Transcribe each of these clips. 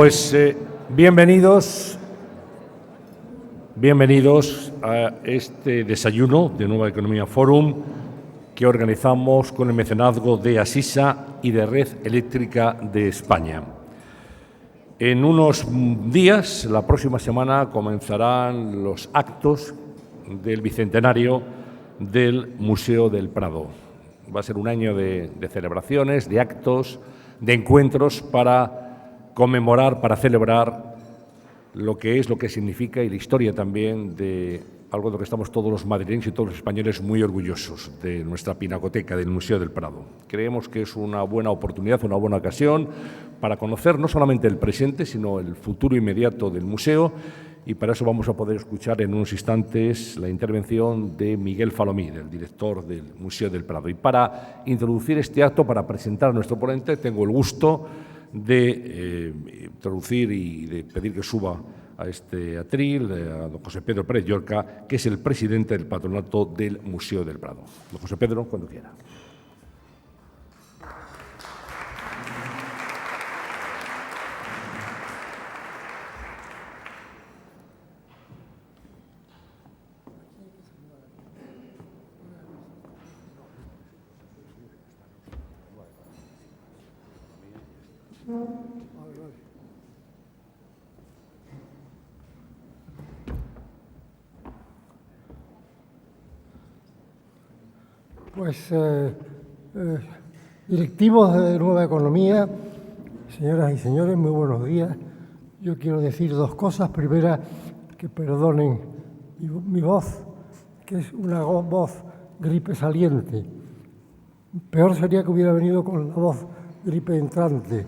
Pues bienvenidos a este desayuno de Nueva Economía Forum que organizamos con el mecenazgo de Asisa y de Red Eléctrica de España. En unos días, la próxima semana, comenzarán los actos del bicentenario del Museo del Prado. Va a ser un año de celebraciones, de actos, de encuentros para conmemorar, para celebrar lo que significa y la historia también de algo de lo que estamos todos los madrileños y todos los españoles muy orgullosos, de nuestra pinacoteca, del Museo del Prado. Creemos que es una buena oportunidad, una buena ocasión para conocer no solamente el presente, sino el futuro inmediato del museo, y para eso vamos a poder escuchar en unos instantes la intervención de Miguel Falomir, el director del Museo del Prado. Y para introducir este acto, para presentar a nuestro ponente, tengo el gusto de introducir y de pedir que suba a este atril a don José Pedro Pérez Llorca, que es el presidente del patronato del Museo del Prado. Don José Pedro, cuando quiera. Pues directivos de Nueva Economía, señoras y señores, muy buenos días. Yo quiero decir dos cosas. Primera, que perdonen mi voz, que es una voz gripe saliente. Peor sería que hubiera venido con la voz gripe entrante,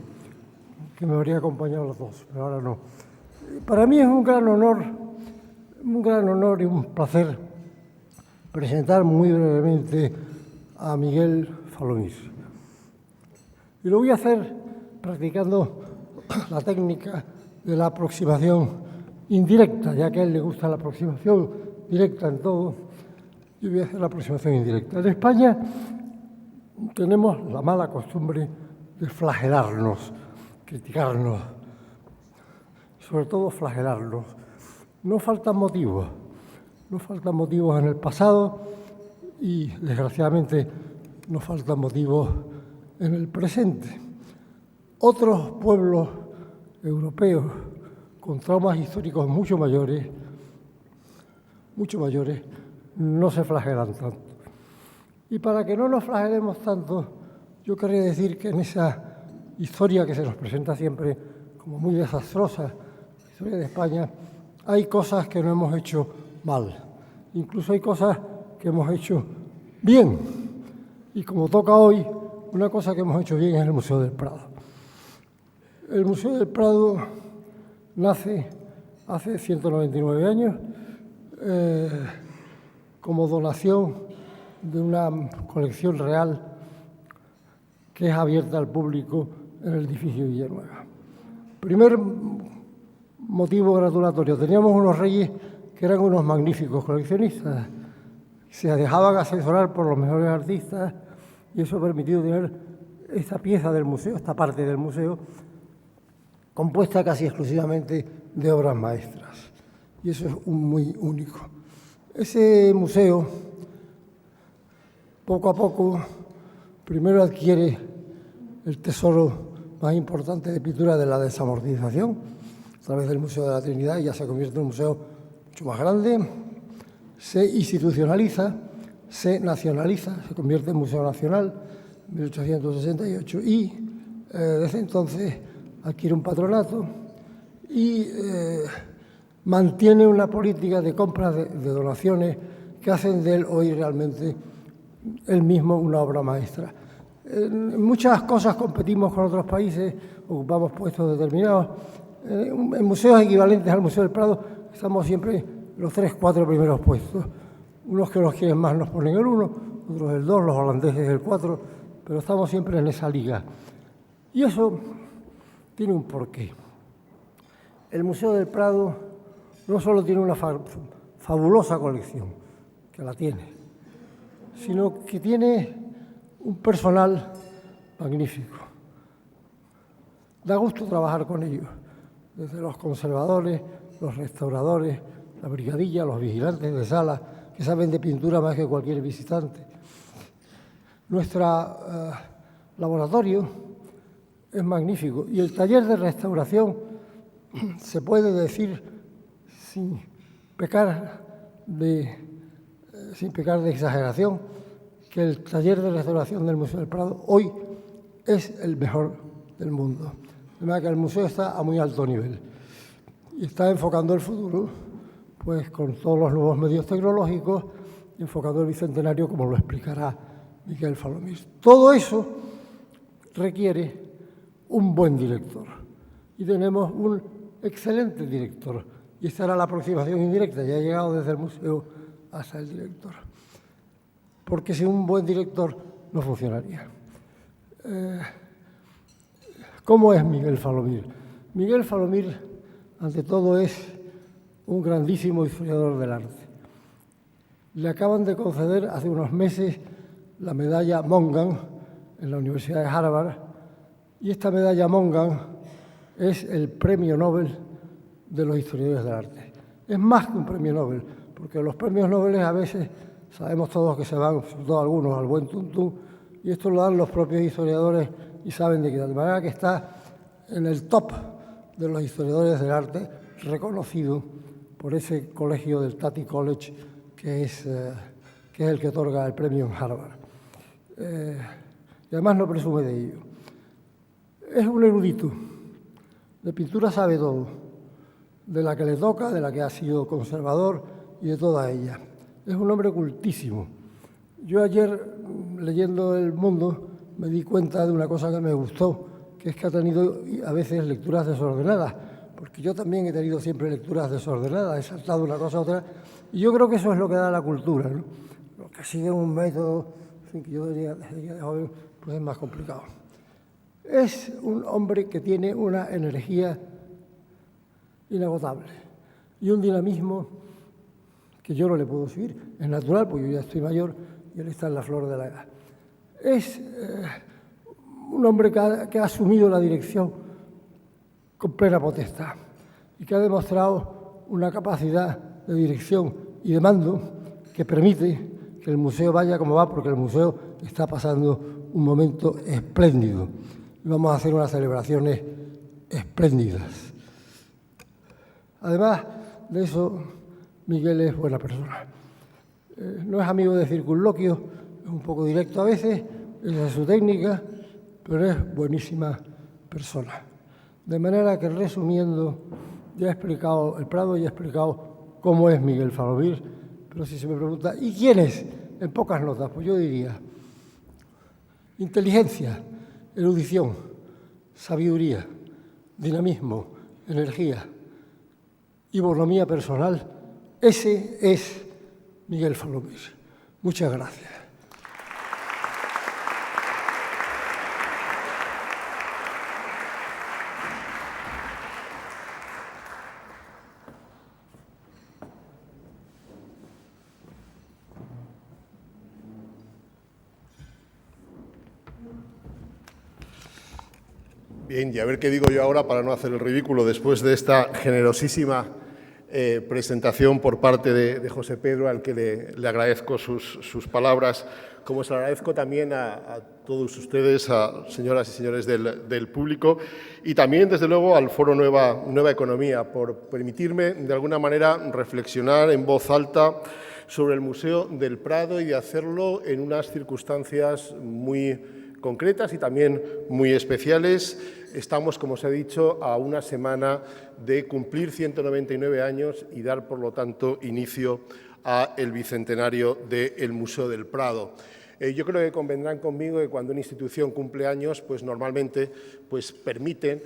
que me habría acompañado los dos, pero ahora no. Para mí es un gran honor y un placer presentar muy brevemente a Miguel Falomir. Y lo voy a hacer practicando la técnica de la aproximación indirecta, ya que a él le gusta la aproximación directa en todo. Yo voy a hacer la aproximación indirecta. En España tenemos la mala costumbre de flagelarnos, criticarnos, sobre todo flagelarnos. No faltan motivos en el pasado y, desgraciadamente, no faltan motivos en el presente. Otros pueblos europeos con traumas históricos mucho mayores, no se flagelan tanto. Y para que no nos flagelemos tanto, yo querría decir que en esa historia que se nos presenta siempre como muy desastrosa, la historia de España, hay cosas que no hemos hecho mal. Incluso hay cosas que hemos hecho bien. Y como toca hoy, una cosa que hemos hecho bien es el Museo del Prado. El Museo del Prado nace hace 199 años como donación de una colección real que es abierta al público en el edificio Villanueva. Primer motivo gratulatorio. Teníamos unos reyes que eran unos magníficos coleccionistas. Se dejaban asesorar por los mejores artistas y eso ha permitido tener esta pieza del museo, esta parte del museo, compuesta casi exclusivamente de obras maestras. Y eso es muy único. Ese museo, poco a poco, primero adquiere el tesoro más importante de pintura de la desamortización, a través del Museo de la Trinidad, y ya se convierte en un museo mucho más grande, se institucionaliza, se nacionaliza, se convierte en Museo Nacional en 1868 y desde entonces adquiere un patronato y mantiene una política de compra de donaciones que hacen de él hoy realmente él mismo una obra maestra. En muchas cosas competimos con otros países, ocupamos puestos determinados. En museos equivalentes al Museo del Prado estamos siempre los 3, 4 primeros puestos. Unos que los quieren más nos ponen el 1, otros el 2, los holandeses el 4, pero estamos siempre en esa liga. Y eso tiene un porqué. El Museo del Prado no solo tiene una fabulosa colección, que la tiene, sino que tiene un personal magnífico. Da gusto trabajar con ellos. desde los conservadores, los restauradores, la brigadilla, los vigilantes de sala, que saben de pintura más que cualquier visitante. Nuestro laboratorio es magnífico y el taller de restauración se puede decir sin pecar de exageración que el taller de restauración del Museo del Prado hoy es el mejor del mundo. De manera que el museo está a muy alto nivel y está enfocando el futuro pues con todos los nuevos medios tecnológicos, enfocando el Bicentenario como lo explicará Miguel Falomir. Todo eso requiere un buen director y tenemos un excelente director y esta era la aproximación indirecta, ya ha llegado desde el museo hasta el director, porque sin un buen director no funcionaría. ¿Cómo es Miguel Falomir? Miguel Falomir, ante todo, es un grandísimo historiador del arte. Le acaban de conceder hace unos meses la medalla Mongan en la Universidad de Harvard y esta medalla Mongan es el premio Nobel de los historiadores del arte. Es más que un premio Nobel, porque los premios Nobel a veces sabemos todos que se van, sobre todo algunos, al buen tuntún, y esto lo dan los propios historiadores y saben de qué. De manera que está en el top de los historiadores del arte, reconocido por ese colegio del Tati College, que es el que otorga el premio en Harvard. Y además no presume de ello. Es un erudito. De pintura sabe todo, de la que le toca, de la que ha sido conservador y de toda ella. Es un hombre cultísimo. Yo ayer, leyendo El Mundo, me di cuenta de una cosa que me gustó, que es que ha tenido a veces lecturas desordenadas, porque yo también he tenido siempre lecturas desordenadas, he saltado de una cosa a otra, y yo creo que eso es lo que da la cultura, ¿no? Los que siguen un método, en fin, que yo diría de joven, pues es más complicado. Es un hombre que tiene una energía inagotable y un dinamismo que yo no le puedo seguir. Es natural, porque yo ya estoy mayor y él está en la flor de la edad. Es un hombre que ha asumido la dirección con plena potestad y que ha demostrado una capacidad de dirección y de mando que permite que el museo vaya como va, porque el museo está pasando un momento espléndido. Y vamos a hacer unas celebraciones espléndidas. Además de eso, Miguel es buena persona. No es amigo de circunloquios, es un poco directo a veces, esa es su técnica, pero es buenísima persona. De manera que, resumiendo, ya he explicado el Prado y he explicado cómo es Miguel Falomir, pero si se me pregunta, ¿y quién es? En pocas notas, pues yo diría inteligencia, erudición, sabiduría, dinamismo, energía y bonomía personal. Ese es Miguel Falomir. Muchas gracias. Bien, y a ver qué digo yo ahora para no hacer el ridículo después de esta generosísima presentación por parte de José Pedro, al que le agradezco sus palabras, como se lo agradezco también a todos ustedes, a señoras y señores del público, y también, desde luego, al Foro Nueva Economía, por permitirme, de alguna manera, reflexionar en voz alta sobre el Museo del Prado y de hacerlo en unas circunstancias muy concretas y también muy especiales. Estamos, como os he dicho, a una semana de cumplir 199 años y dar, por lo tanto, inicio al bicentenario del Museo del Prado. Yo creo que convendrán conmigo que cuando una institución cumple años, pues normalmente permiten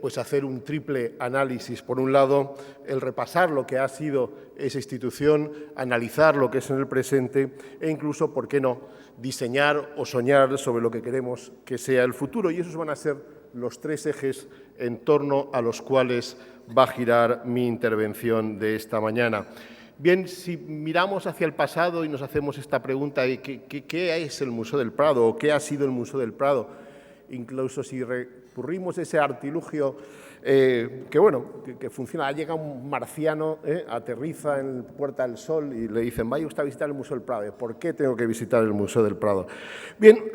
pues hacer un triple análisis. Por un lado, el repasar lo que ha sido esa institución, analizar lo que es en el presente e incluso, ¿por qué no?, diseñar o soñar sobre lo que queremos que sea el futuro. Y esos van a ser los tres ejes en torno a los cuales va a girar mi intervención de esta mañana. Bien, si miramos hacia el pasado y nos hacemos esta pregunta de ¿qué es el Museo del Prado o qué ha sido el Museo del Prado? Incluso si escurrimos ese artilugio que funciona. Llega un marciano, aterriza en Puerta del Sol y le dicen, vaya usted a visitar el Museo del Prado. ¿Por qué tengo que visitar el Museo del Prado? Bien,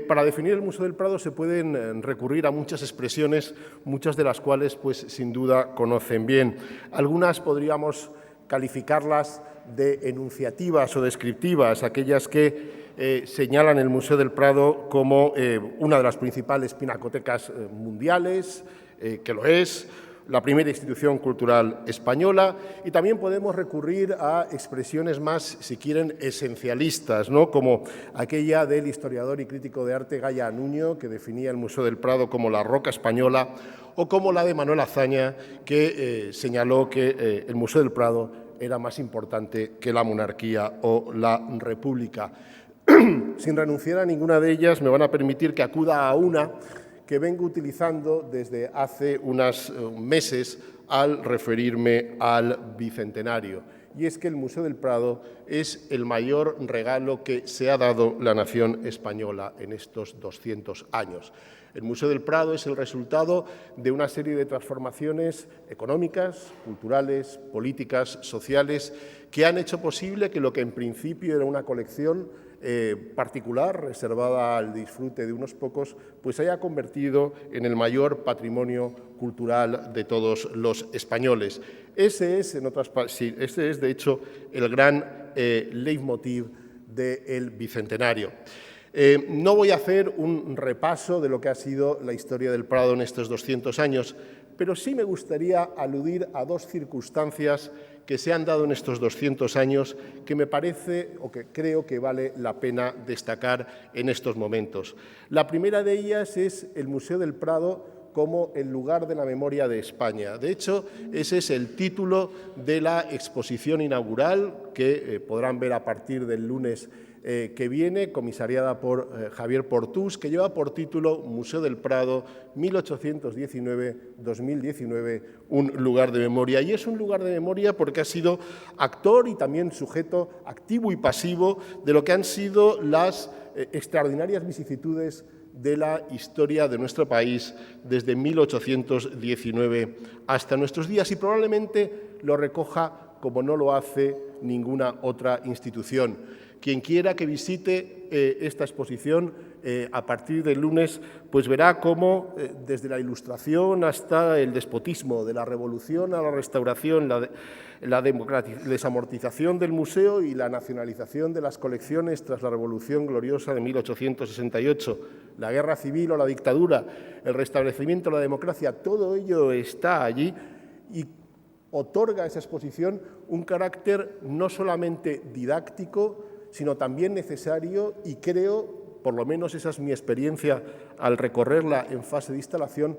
para definir el Museo del Prado se pueden recurrir a muchas expresiones, muchas de las cuales, pues, sin duda, conocen bien. Algunas podríamos calificarlas de enunciativas o descriptivas, aquellas que señalan el Museo del Prado como una de las principales pinacotecas mundiales, que lo es, la primera institución cultural española, y también podemos recurrir a expresiones más, si quieren, esencialistas, ¿no?, como aquella del historiador y crítico de arte Gaya Nuño, que definía el Museo del Prado como la roca española, o como la de Manuel Azaña, que señaló que el Museo del Prado era más importante que la monarquía o la república. Sin renunciar a ninguna de ellas, me van a permitir que acuda a una que vengo utilizando desde hace unos meses al referirme al Bicentenario. Y es que el Museo del Prado es el mayor regalo que se ha dado la nación española en estos 200 años. El Museo del Prado es el resultado de una serie de transformaciones económicas, culturales, políticas, sociales, que han hecho posible que lo que en principio era una colección particular, reservada al disfrute de unos pocos, pues se haya convertido en el mayor patrimonio cultural de todos los españoles. Ese es, de hecho, el gran leitmotiv del Bicentenario. No voy a hacer un repaso de lo que ha sido la historia del Prado en estos 200 años, pero sí me gustaría aludir a dos circunstancias que se han dado en estos 200 años que me parece o que creo que vale la pena destacar en estos momentos. La primera de ellas es el Museo del Prado como el lugar de la memoria de España. De hecho, ese es el título de la exposición inaugural que podrán ver a partir del lunes que viene, comisariada por Javier Portús, que lleva por título Museo del Prado 1819-2019, un lugar de memoria. Y es un lugar de memoria porque ha sido actor y también sujeto activo y pasivo de lo que han sido las extraordinarias vicisitudes de la historia de nuestro país desde 1819 hasta nuestros días, y probablemente lo recoja como no lo hace ninguna otra institución. Quien quiera que visite esta exposición a partir del lunes, pues verá cómo desde la Ilustración hasta el despotismo, de la Revolución a la Restauración, la desamortización del museo y la nacionalización de las colecciones tras la Revolución Gloriosa de 1868, la Guerra Civil o la dictadura, el restablecimiento de la democracia, todo ello está allí y otorga a esa exposición un carácter no solamente didáctico, sino también necesario, y creo, por lo menos esa es mi experiencia al recorrerla en fase de instalación,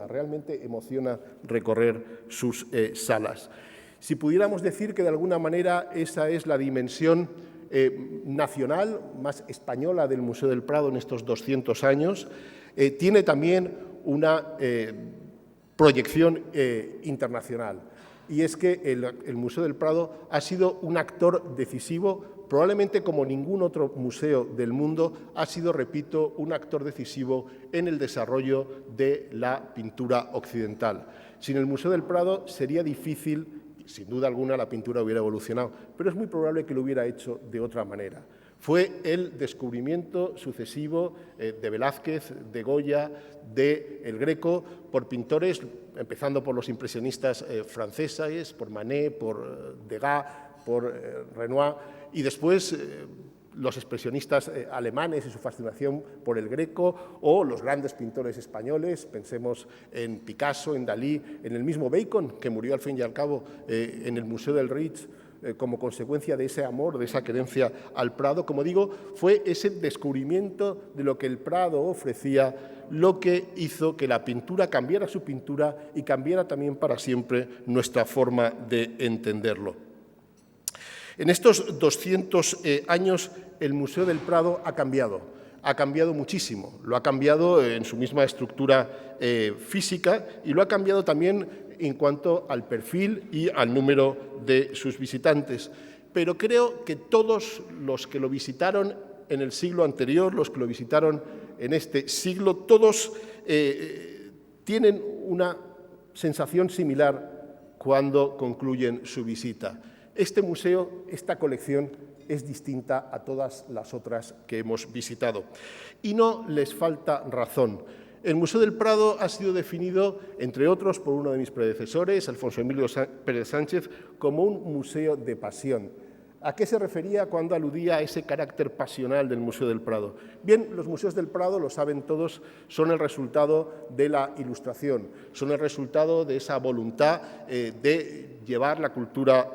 realmente emociona recorrer sus salas. Si pudiéramos decir que de alguna manera esa es la dimensión nacional, más española del Museo del Prado en estos 200 años, tiene también una proyección internacional. Y es que el Museo del Prado ha sido un actor decisivo, probablemente como ningún otro museo del mundo, ha sido, repito, un actor decisivo en el desarrollo de la pintura occidental. Sin el Museo del Prado sería difícil, sin duda alguna la pintura hubiera evolucionado, pero es muy probable que lo hubiera hecho de otra manera. Fue el descubrimiento sucesivo de Velázquez, de Goya, de El Greco, por pintores, empezando por los impresionistas franceses, por Manet, por Degas, por Renoir, y después los expresionistas alemanes y su fascinación por El Greco, o los grandes pintores españoles, pensemos en Picasso, en Dalí, en el mismo Bacon, que murió al fin y al cabo en el Museo del Ritz, como consecuencia de ese amor, de esa querencia al Prado. Como digo, fue ese descubrimiento de lo que el Prado ofrecía lo que hizo que la pintura cambiara su pintura y cambiara también para siempre nuestra forma de entenderlo. En estos 200 años el Museo del Prado ha cambiado muchísimo. Lo ha cambiado en su misma estructura física y lo ha cambiado también en cuanto al perfil y al número de sus visitantes. Pero creo que todos los que lo visitaron en el siglo anterior, los que lo visitaron en este siglo, todos tienen una sensación similar cuando concluyen su visita. Este museo, esta colección, es distinta a todas las otras que hemos visitado. Y no les falta razón. El Museo del Prado ha sido definido, entre otros, por uno de mis predecesores, Alfonso Emilio Pérez Sánchez, como un museo de pasión. ¿A qué se refería cuando aludía a ese carácter pasional del Museo del Prado? Bien, los museos del Prado, lo saben todos, son el resultado de la Ilustración, son el resultado de esa voluntad de llevar la cultura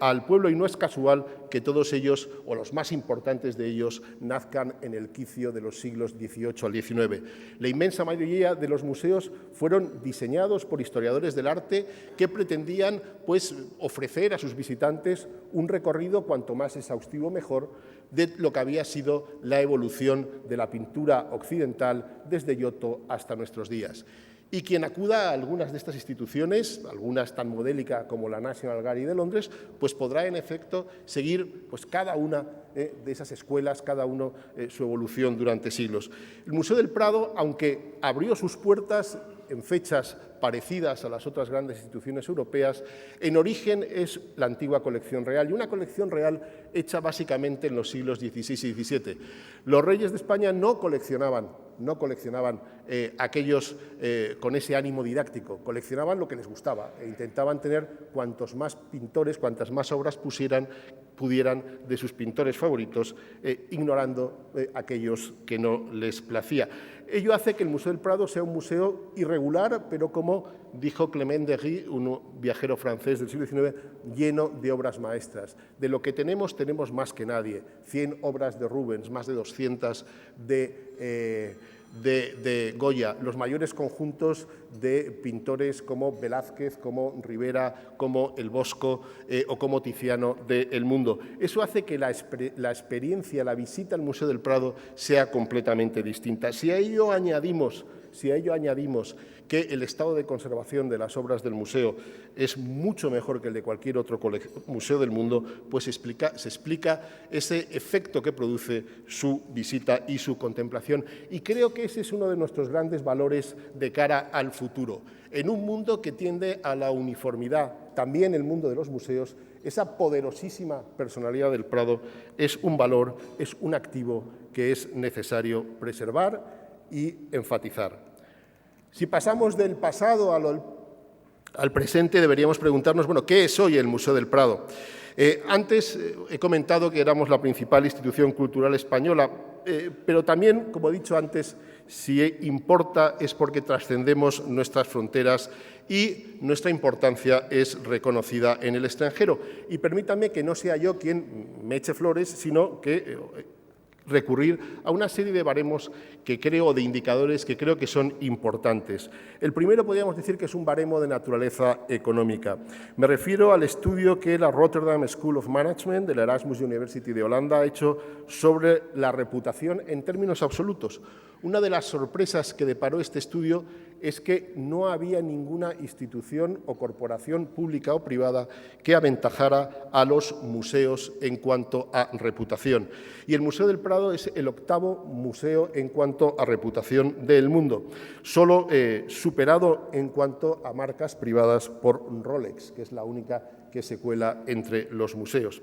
al pueblo, y no es casual que todos ellos, o los más importantes de ellos, nazcan en el quicio de los siglos XVIII al XIX. La inmensa mayoría de los museos fueron diseñados por historiadores del arte que pretendían, pues, ofrecer a sus visitantes un recorrido cuanto más exhaustivo mejor de lo que había sido la evolución de la pintura occidental desde Giotto hasta nuestros días. Y quien acuda a algunas de estas instituciones, algunas tan modélicas como la National Gallery de Londres, pues podrá en efecto seguir pues cada una de esas escuelas, cada uno su evolución durante siglos. El Museo del Prado, aunque abrió sus puertas en fechas parecidas a las otras grandes instituciones europeas, en origen es la antigua colección real, y una colección real hecha básicamente en los siglos XVI y XVII. Los reyes de España no coleccionaban aquellos con ese ánimo didáctico, coleccionaban lo que les gustaba e intentaban tener cuantos más pintores, cuantas más obras pudieran de sus pintores favoritos, ignorando aquellos que no les placía. Ello hace que el Museo del Prado sea un museo irregular, pero como dijo Clement Dery, un viajero francés del siglo XIX, lleno de obras maestras. De lo que tenemos más que nadie. 100 obras de Rubens, más de 200 de Goya, los mayores conjuntos de pintores como Velázquez, como Rivera, como El Bosco o como Tiziano del mundo. Eso hace que la experiencia, la visita al Museo del Prado sea completamente distinta. Si a ello añadimos que el estado de conservación de las obras del museo es mucho mejor que el de cualquier otro museo del mundo, pues se explica ese efecto que produce su visita y su contemplación. Y creo que ese es uno de nuestros grandes valores de cara al futuro. En un mundo que tiende a la uniformidad, también el mundo de los museos, esa poderosísima personalidad del Prado es un valor, es un activo que es necesario preservar y enfatizar. Si pasamos del pasado al presente, deberíamos preguntarnos, bueno, ¿qué es hoy el Museo del Prado? Antes he comentado que éramos la principal institución cultural española, pero también, como he dicho antes, si importa es porque trascendemos nuestras fronteras y nuestra importancia es reconocida en el extranjero. Y permítanme que no sea yo quien me eche flores, sino que recurrir a una serie de baremos de indicadores que creo que son importantes. El primero podríamos decir que es un baremo de naturaleza económica. Me refiero al estudio que la Rotterdam School of Management de la Erasmus University de Holanda ha hecho sobre la reputación en términos absolutos. Una de las sorpresas que deparó este estudio es que no había ninguna institución o corporación pública o privada que aventajara a los museos en cuanto a reputación. Y el Museo del Prado es el 8º museo en cuanto a reputación del mundo, solo superado en cuanto a marcas privadas por Rolex, que es la única que se cuela entre los museos.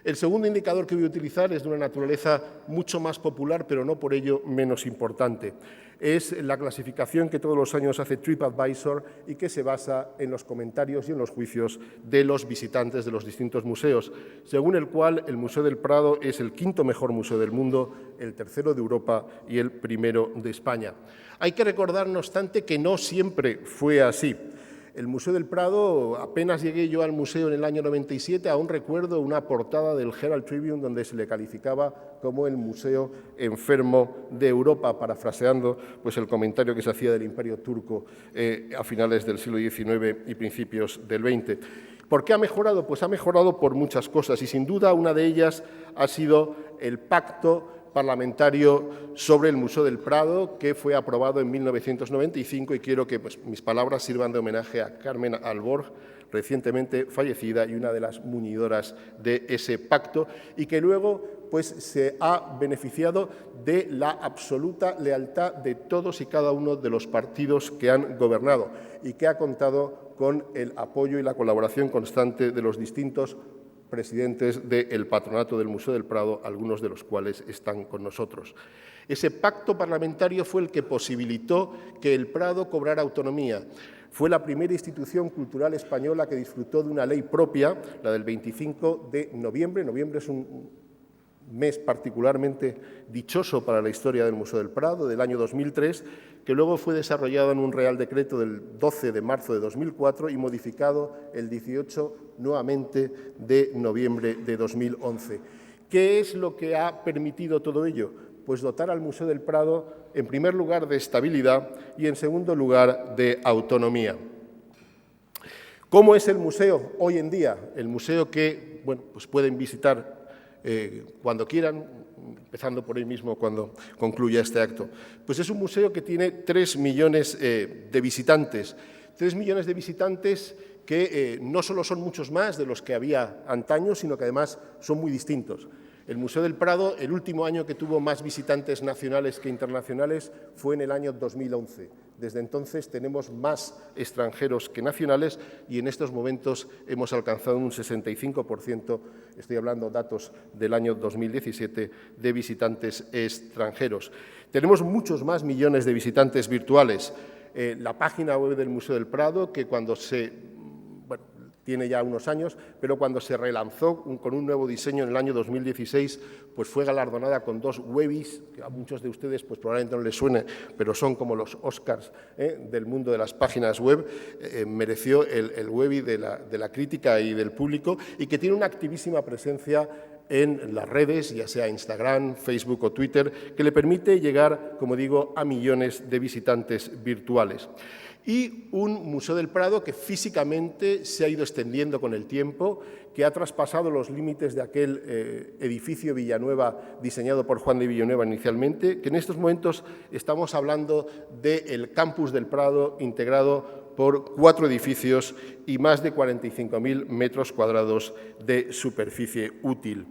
El segundo indicador que voy a utilizar es de una naturaleza mucho más popular, pero no por ello menos importante. Es la clasificación que todos los años hace TripAdvisor y que se basa en los comentarios y en los juicios de los visitantes de los distintos museos, según el cual el Museo del Prado es el 5º mejor museo del mundo, el 3º de Europa y el 1º de España. Hay que recordar, no obstante, que no siempre fue así. El Museo del Prado, apenas llegué yo al museo en el año 97, aún recuerdo una portada del Herald Tribune donde se le calificaba como el museo enfermo de Europa, parafraseando pues, el comentario que se hacía del Imperio turco a finales del siglo XIX y principios del XX. ¿Por qué ha mejorado? Pues ha mejorado por muchas cosas y sin duda una de ellas ha sido el pacto parlamentario sobre el Museo del Prado, que fue aprobado en 1995, y quiero que mis palabras sirvan de homenaje a Carmen Alborg, recientemente fallecida y una de las muñidoras de ese pacto, y que luego pues, se ha beneficiado de la absoluta lealtad de todos y cada uno de los partidos que han gobernado y que ha contado con el apoyo y la colaboración constante de los distintos presidentes del Patronato del Museo del Prado, algunos de los cuales están con nosotros. Ese pacto parlamentario fue el que posibilitó que el Prado cobrara autonomía. Fue la primera institución cultural española que disfrutó de una ley propia, la del 25 de noviembre. Noviembre es un mes particularmente dichoso para la historia del Museo del Prado, del año 2003, que luego fue desarrollado en un Real Decreto del 12 de marzo de 2004 y modificado el 18 nuevamente de noviembre de 2011. ¿Qué es lo que ha permitido todo ello? Pues dotar al Museo del Prado, en primer lugar, de estabilidad y, en segundo lugar, de autonomía. ¿Cómo es el museo hoy en día? El museo que pues pueden visitar cuando quieran, empezando por hoy mismo cuando concluya este acto. Pues es un museo que tiene 3 millones de visitantes. 3 millones de visitantes que no solo son muchos más de los que había antaño, sino que además son muy distintos. El Museo del Prado, el último año que tuvo más visitantes nacionales que internacionales fue en el año 2011. Desde entonces tenemos más extranjeros que nacionales y en estos momentos hemos alcanzado un 65%, estoy hablando datos del año 2017, de visitantes extranjeros. Tenemos muchos más millones de visitantes virtuales. La página web del Museo del Prado, que tiene ya unos años, pero cuando se relanzó con un nuevo diseño en el año 2016, pues fue galardonada con 2 Webbies, que a muchos de ustedes pues probablemente no les suene, pero son como los Oscars del mundo de las páginas web. Mereció el Webby de la crítica y del público y que tiene una activísima presencia en las redes, ya sea Instagram, Facebook o Twitter, que le permite llegar, como digo, a millones de visitantes virtuales. Y un Museo del Prado que físicamente se ha ido extendiendo con el tiempo, que ha traspasado los límites de aquel edificio Villanueva diseñado por Juan de Villanueva inicialmente, que en estos momentos estamos hablando del Campus del Prado integrado por 4 edificios y más de 45.000 metros cuadrados de superficie útil.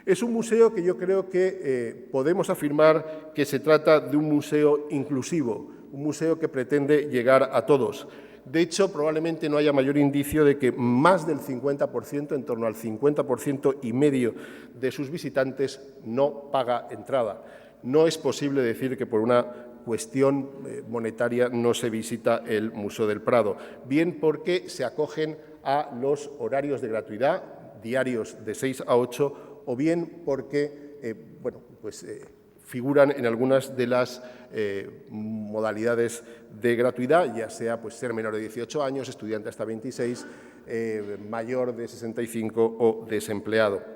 Es un museo que yo creo que podemos afirmar que se trata de un museo inclusivo, un museo que pretende llegar a todos. De hecho, probablemente no haya mayor indicio de que más del 50%, en torno al 50% y medio de sus visitantes no paga entrada. No es posible decir que por una cuestión monetaria no se visita el Museo del Prado, bien porque se acogen a los horarios de gratuidad, diarios de 6 a 8, o bien porque figuran en algunas de las modalidades de gratuidad, ya sea pues, ser menor de 18 años, estudiante hasta 26, mayor de 65 o desempleado.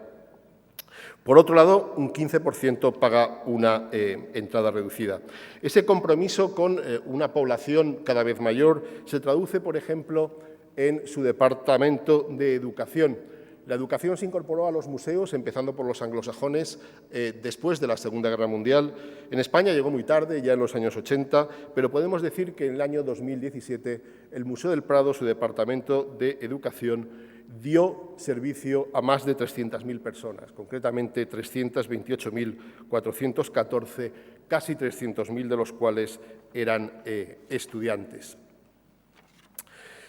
Por otro lado, un 15% paga una entrada reducida. Ese compromiso con una población cada vez mayor se traduce, por ejemplo, en su departamento de educación. La educación se incorporó a los museos, empezando por los anglosajones, después de la Segunda Guerra Mundial. En España llegó muy tarde, ya en los años 80, pero podemos decir que en el año 2017 el Museo del Prado, su departamento de educación, dio servicio a más de 300.000 personas, concretamente 328.414, casi 300.000 de los cuales eran estudiantes.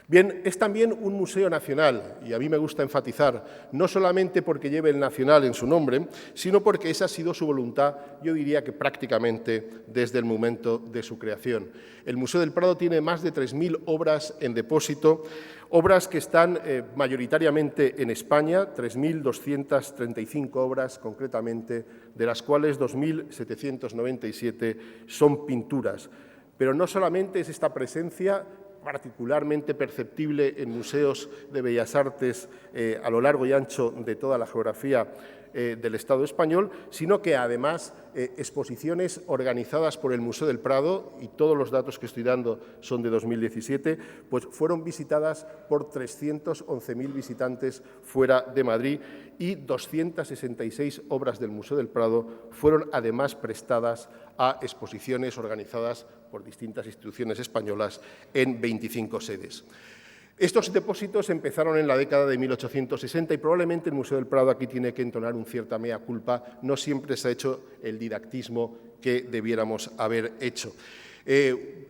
Bien, es también un museo nacional, y a mí me gusta enfatizar, no solamente porque lleve el nacional en su nombre, sino porque esa ha sido su voluntad, yo diría que prácticamente desde el momento de su creación. El Museo del Prado tiene más de 3.000 obras en depósito, obras que están mayoritariamente en España, 3.235 obras concretamente, de las cuales 2.797 son pinturas. Pero no solamente es esta presencia particularmente perceptible en museos de bellas artes a lo largo y ancho de toda la geografía del Estado español, sino que además exposiciones organizadas por el Museo del Prado, y todos los datos que estoy dando son de 2017, pues fueron visitadas por 311.000 visitantes fuera de Madrid y 266 obras del Museo del Prado fueron además prestadas a exposiciones organizadas por distintas instituciones españolas en 25 sedes. Estos depósitos empezaron en la década de 1860 y probablemente el Museo del Prado aquí tiene que entonar un cierta mea culpa. No siempre se ha hecho el didactismo que debiéramos haber hecho.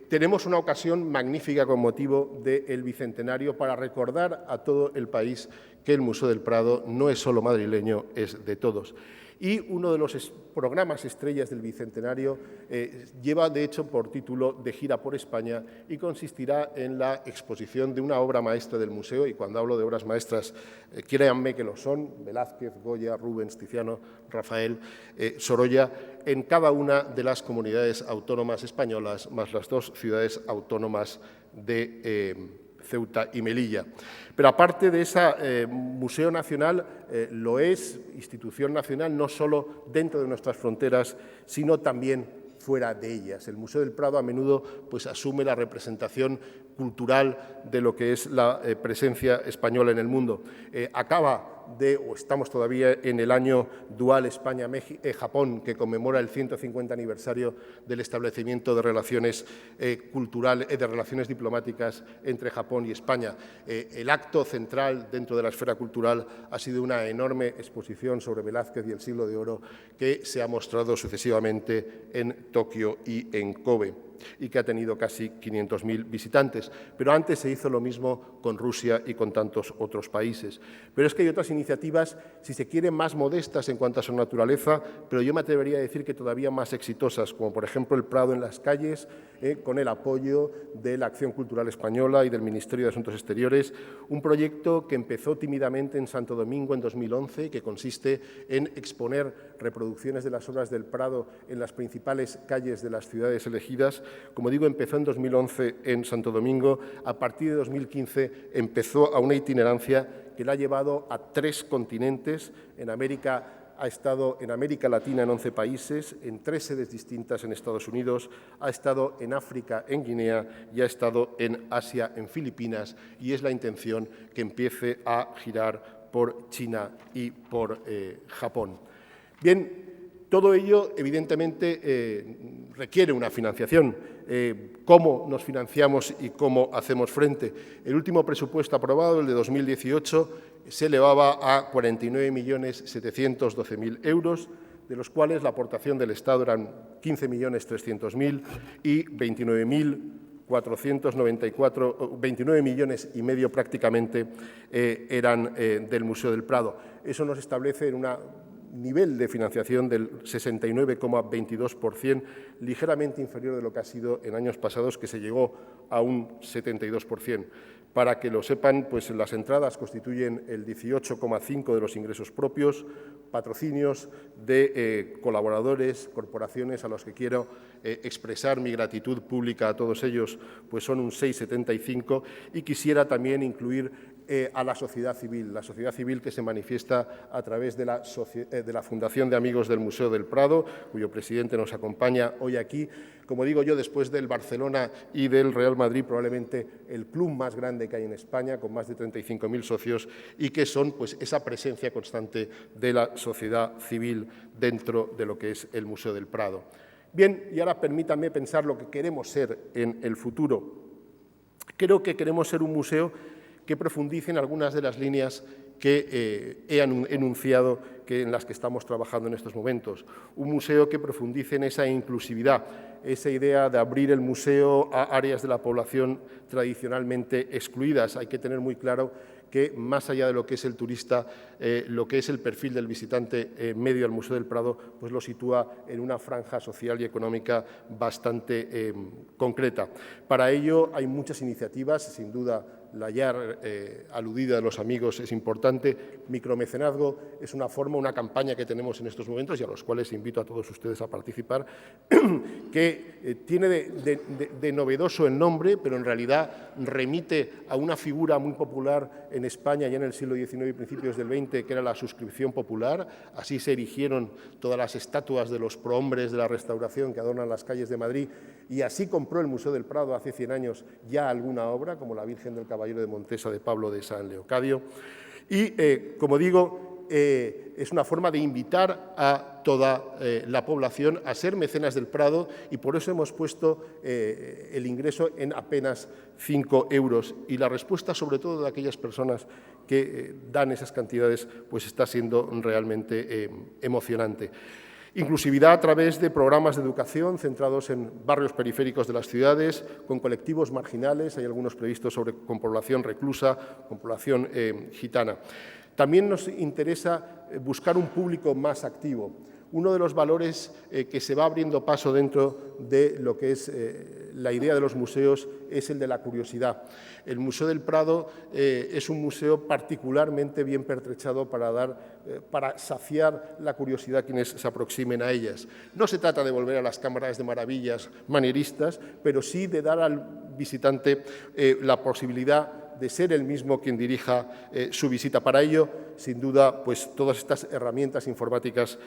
Tenemos una ocasión magnífica con motivo del Bicentenario para recordar a todo el país que el Museo del Prado no es solo madrileño, es de todos. Y uno de los programas estrellas del Bicentenario lleva, de hecho, por título De gira por España y consistirá en la exposición de una obra maestra del museo, y cuando hablo de obras maestras, créanme que lo son, Velázquez, Goya, Rubens, Tiziano, Rafael, Sorolla, en cada una de las comunidades autónomas españolas, más las 2 ciudades autónomas de Ceuta y Melilla. Pero aparte de ese Museo Nacional, lo es institución nacional no solo dentro de nuestras fronteras, sino también fuera de ellas. El Museo del Prado a menudo pues, asume la representación cultural de lo que es la presencia española en el mundo. Estamos todavía en el año dual España-Japón, que conmemora el 150 aniversario del establecimiento de relaciones culturales, de relaciones diplomáticas entre Japón y España. El acto central dentro de la esfera cultural ha sido una enorme exposición sobre Velázquez y el siglo de oro que se ha mostrado sucesivamente en Tokio y en Kobe, y que ha tenido casi 500.000 visitantes. Pero antes se hizo lo mismo con Rusia y con tantos otros países. Pero es que hay otras iniciativas, si se quiere, más modestas en cuanto a su naturaleza, pero yo me atrevería a decir que todavía más exitosas, como por ejemplo el Prado en las calles, con el apoyo de la Acción Cultural Española y del Ministerio de Asuntos Exteriores, un proyecto que empezó tímidamente en Santo Domingo en 2011, que consiste en exponer reproducciones de las obras del Prado en las principales calles de las ciudades elegidas. Como digo, empezó en 2011 en Santo Domingo. A partir de 2015 empezó a una itinerancia que la ha llevado a 3 continentes. En América ha estado en América Latina en 11 países, en 3 sedes distintas en Estados Unidos, ha estado en África, en Guinea, y ha estado en Asia, en Filipinas, y es la intención que empiece a girar por China y por Japón. Bien, todo ello, evidentemente, requiere una financiación. ¿Cómo nos financiamos y cómo hacemos frente? El último presupuesto aprobado, el de 2018, se elevaba a 49.712.000 euros, de los cuales la aportación del Estado eran 15.300.000 y 29 millones y medio prácticamente eran del Museo del Prado. Eso nos establece en un nivel de financiación del 69,22%, ligeramente inferior de lo que ha sido en años pasados, que se llegó a un 72%. Para que lo sepan, pues las entradas constituyen el 18,5% de los ingresos propios, patrocinios de colaboradores, corporaciones a los que quiero expresar mi gratitud pública a todos ellos, pues son un 6,75%, y quisiera también incluir a la sociedad civil que se manifiesta a través de la Fundación de Amigos del Museo del Prado, cuyo presidente nos acompaña hoy aquí. Como digo yo, después del Barcelona y del Real Madrid, probablemente el club más grande que hay en España, con más de 35.000 socios, y que son pues, esa presencia constante de la sociedad civil dentro de lo que es el Museo del Prado. Bien, y ahora permítanme pensar lo que queremos ser en el futuro. Creo que queremos ser un museo que profundice en algunas de las líneas que he enunciado en las que estamos trabajando en estos momentos. Un museo que profundice en esa inclusividad, esa idea de abrir el museo a áreas de la población tradicionalmente excluidas. Hay que tener muy claro que, más allá de lo que es el turista, lo que es el perfil del visitante medio al Museo del Prado, pues lo sitúa en una franja social y económica bastante concreta. Para ello hay muchas iniciativas, sin duda la ya aludida de los amigos es importante. Micromecenazgo es una forma, una campaña que tenemos en estos momentos y a los cuales invito a todos ustedes a participar, que tiene de novedoso el nombre, pero en realidad remite a una figura muy popular en España ya en el siglo XIX y principios del XX, que era la suscripción popular. Así se erigieron todas las estatuas de los prohombres de la Restauración que adornan las calles de Madrid, y así compró el Museo del Prado hace 100 años ya alguna obra, como la Virgen del Caballero de Montesa de Pablo de San Leocadio. Y, como digo, es una forma de invitar a toda la población a ser mecenas del Prado, y por eso hemos puesto el ingreso en apenas 5 euros. Y la respuesta, sobre todo de aquellas personas que dan esas cantidades, pues está siendo realmente emocionante. Inclusividad a través de programas de educación centrados en barrios periféricos de las ciudades, con colectivos marginales, hay algunos previstos con población reclusa, con población gitana. También nos interesa buscar un público más activo. Uno de los valores que se va abriendo paso dentro de lo que es la idea de los museos es el de la curiosidad. El Museo del Prado es un museo particularmente bien pertrechado para saciar la curiosidad de quienes se aproximen a ellas. No se trata de volver a las cámaras de maravillas manieristas, pero sí de dar al visitante la posibilidad de ser él mismo quien dirija su visita. Para ello, sin duda, pues todas estas herramientas informáticas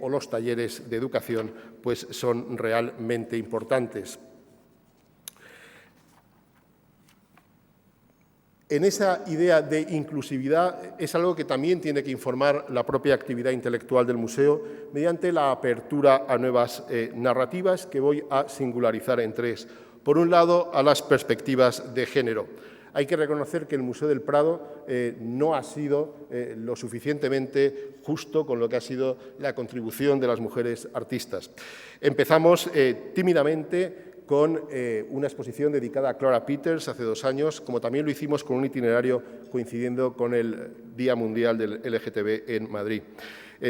o los talleres de educación pues son realmente importantes. En esa idea de inclusividad es algo que también tiene que informar la propia actividad intelectual del museo mediante la apertura a nuevas narrativas que voy a singularizar en 3. Por un lado, a las perspectivas de género. Hay que reconocer que el Museo del Prado no ha sido lo suficientemente justo con lo que ha sido la contribución de las mujeres artistas. Empezamos tímidamente con una exposición dedicada a Clara Peters hace 2 años, como también lo hicimos con un itinerario coincidiendo con el Día Mundial del LGTB en Madrid.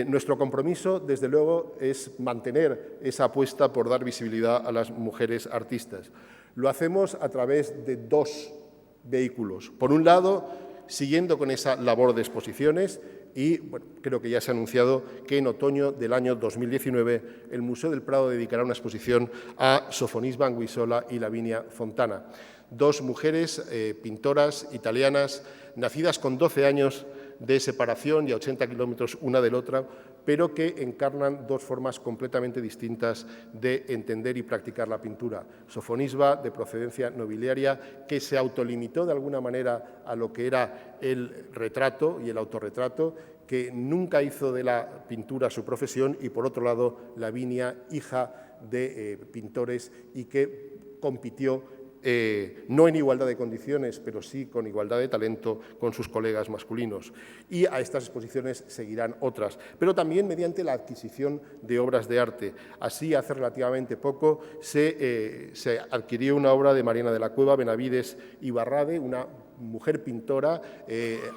Nuestro compromiso, desde luego, es mantener esa apuesta por dar visibilidad a las mujeres artistas. Lo hacemos a través de 2 vehículos. Por un lado, siguiendo con esa labor de exposiciones, y bueno, creo que ya se ha anunciado que en otoño del año 2019 el Museo del Prado dedicará una exposición a Sofonisba Anguissola y Lavinia Fontana, 2 mujeres pintoras italianas nacidas con 12 años de separación y a 80 kilómetros una de la otra, pero que encarnan 2 formas completamente distintas de entender y practicar la pintura. Sofonisba, de procedencia nobiliaria, que se autolimitó de alguna manera a lo que era el retrato y el autorretrato, que nunca hizo de la pintura su profesión, y por otro lado, Lavinia, hija de pintores y que compitió no en igualdad de condiciones, pero sí con igualdad de talento con sus colegas masculinos. Y a estas exposiciones seguirán otras, pero también mediante la adquisición de obras de arte. Así, hace relativamente poco, se adquirió una obra de Mariana de la Cueva, Benavides y Barrade, una mujer pintora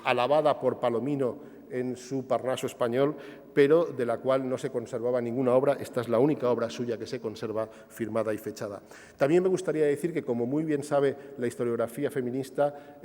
alabada por Palomino en su Parnaso español, pero de la cual no se conservaba ninguna obra. Esta es la única obra suya que se conserva firmada y fechada. También me gustaría decir que, como muy bien sabe la historiografía feminista,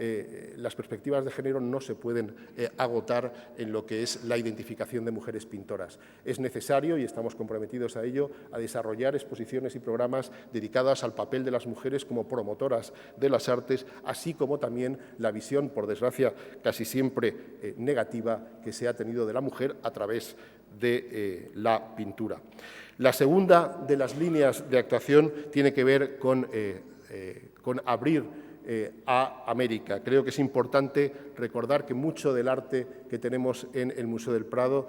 las perspectivas de género no se pueden agotar en lo que es la identificación de mujeres pintoras. Es necesario, y estamos comprometidos a ello, a desarrollar exposiciones y programas dedicados al papel de las mujeres como promotoras de las artes, así como también la visión, por desgracia, casi siempre negativa, que se ha tenido de la mujer a través de la pintura. La segunda de las líneas de actuación tiene que ver con abrir a América. Creo que es importante recordar que mucho del arte que tenemos en el Museo del Prado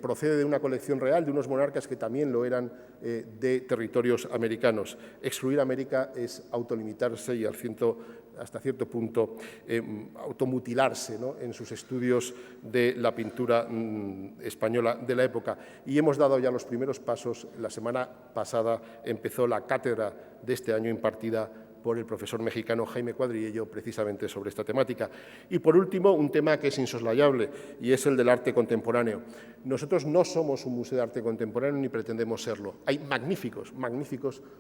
procede de una colección real de unos monarcas que también lo eran de territorios americanos. Excluir América es autolimitarse y hasta cierto punto automutilarse, ¿no?, en sus estudios de la pintura española de la época. Y hemos dado ya los primeros pasos. La semana pasada empezó la cátedra de este año impartida por el profesor mexicano Jaime Cuadriello, precisamente sobre esta temática. Y, por último, un tema que es insoslayable, y es el del arte contemporáneo. Nosotros no somos un museo de arte contemporáneo ni pretendemos serlo. Hay magníficos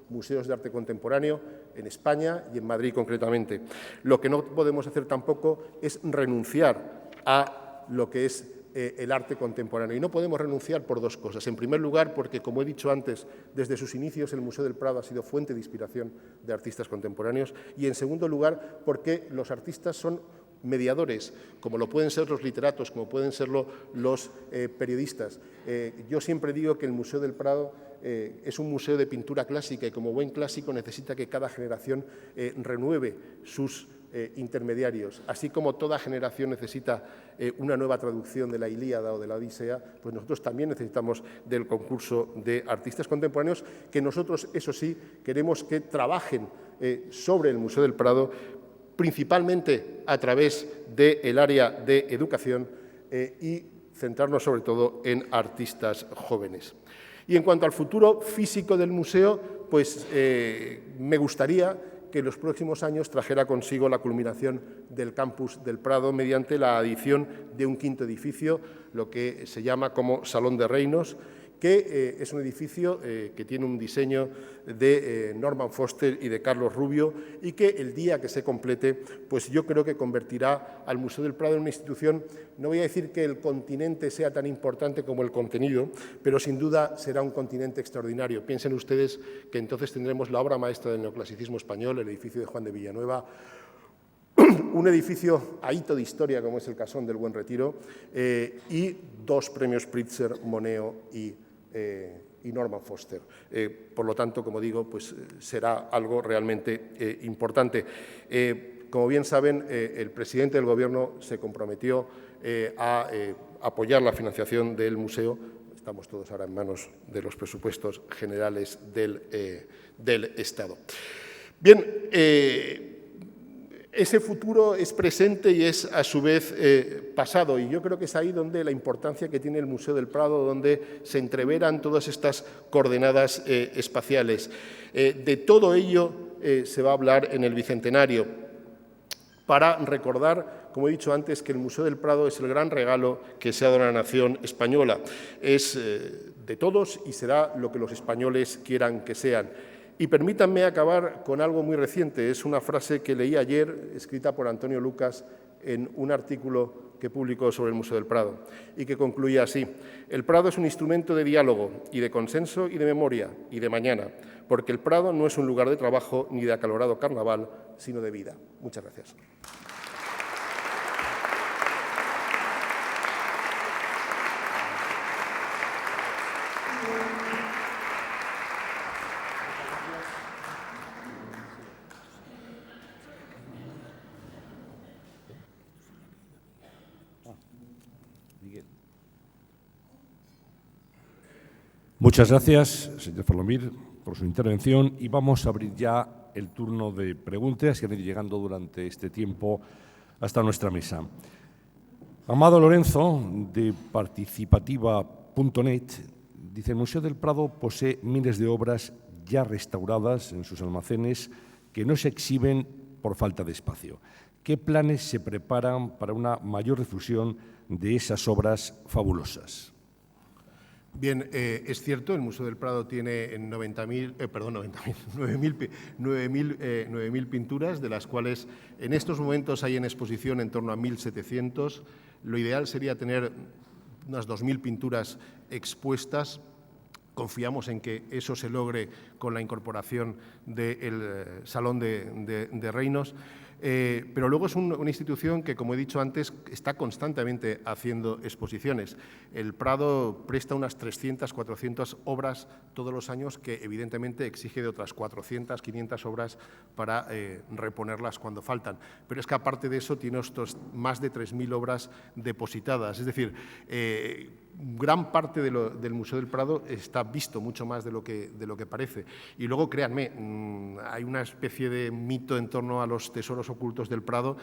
museos de arte contemporáneo en España y en Madrid concretamente. Lo que no podemos hacer tampoco es renunciar a lo que es el arte contemporáneo. Y no podemos renunciar por 2 cosas. En primer lugar, porque, como he dicho antes, desde sus inicios el Museo del Prado ha sido fuente de inspiración de artistas contemporáneos. Y, en segundo lugar, porque los artistas son mediadores, como lo pueden ser los literatos, como pueden serlo los periodistas. Yo siempre digo que el Museo del Prado es un museo de pintura clásica y como buen clásico necesita que cada generación renueve sus intermediarios. Así como toda generación necesita una nueva traducción de la Ilíada o de la Odisea, pues nosotros también necesitamos del concurso de artistas contemporáneos que nosotros, eso sí, queremos que trabajen sobre el Museo del Prado, principalmente a través del área de educación y centrarnos sobre todo en artistas jóvenes. Y en cuanto al futuro físico del museo, pues me gustaría que en los próximos años trajera consigo la culminación del campus del Prado mediante la adición de un quinto edificio, lo que se llama como Salón de Reinos, que es un edificio que tiene un diseño de Norman Foster y de Carlos Rubio y que el día que se complete, pues yo creo que convertirá al Museo del Prado en una institución, no voy a decir que el continente sea tan importante como el contenido, pero sin duda será un continente extraordinario. Piensen ustedes que entonces tendremos la obra maestra del neoclasicismo español, el edificio de Juan de Villanueva, un edificio a hito de historia como es el Casón del Buen Retiro y 2 premios Pritzker, Moneo y Norman Foster. Por lo tanto, como digo, pues será algo realmente importante. Como bien saben, el presidente del Gobierno se comprometió a apoyar la financiación del museo. Estamos todos ahora en manos de los presupuestos generales del Estado. Bien, ese futuro es presente y es a su vez pasado, y yo creo que es ahí donde la importancia que tiene el Museo del Prado, donde se entreveran todas estas coordenadas espaciales. De todo ello se va a hablar en el Bicentenario, para recordar, como he dicho antes, que el Museo del Prado es el gran regalo que se ha dado a la nación española. Es de todos y será lo que los españoles quieran que sean. Y permítanme acabar con algo muy reciente. Es una frase que leí ayer, escrita por Antonio Lucas, en un artículo que publicó sobre el Museo del Prado, y que concluía así: el Prado es un instrumento de diálogo y de consenso y de memoria y de mañana, porque el Prado no es un lugar de trabajo ni de acalorado carnaval, sino de vida. Muchas gracias. Muchas gracias, señor Folomir, por su intervención y vamos a abrir ya el turno de preguntas que han ido llegando durante este tiempo hasta nuestra mesa. Amado Lorenzo, de participativa.net, dice: el Museo del Prado posee miles de obras ya restauradas en sus almacenes que no se exhiben por falta de espacio. ¿Qué planes se preparan para una mayor difusión de esas obras fabulosas? Bien, es cierto, el Museo del Prado tiene 9.000 pinturas, de las cuales en estos momentos hay en exposición en torno a 1.700. Lo ideal sería tener unas 2.000 pinturas expuestas. Confiamos en que eso se logre con la incorporación del Salón de Reinos. Pero luego es una institución que, como he dicho antes, está constantemente haciendo exposiciones. El Prado presta unas 300, 400 obras todos los años, que evidentemente exige de otras 400, 500 obras para reponerlas cuando faltan. Pero es que aparte de eso tiene más de 3.000 obras depositadas. Es decir, gran parte del Museo del Prado está visto mucho más de lo que parece. Y luego, créanme, hay una especie de mito en torno a los tesoros ocultos del Prado.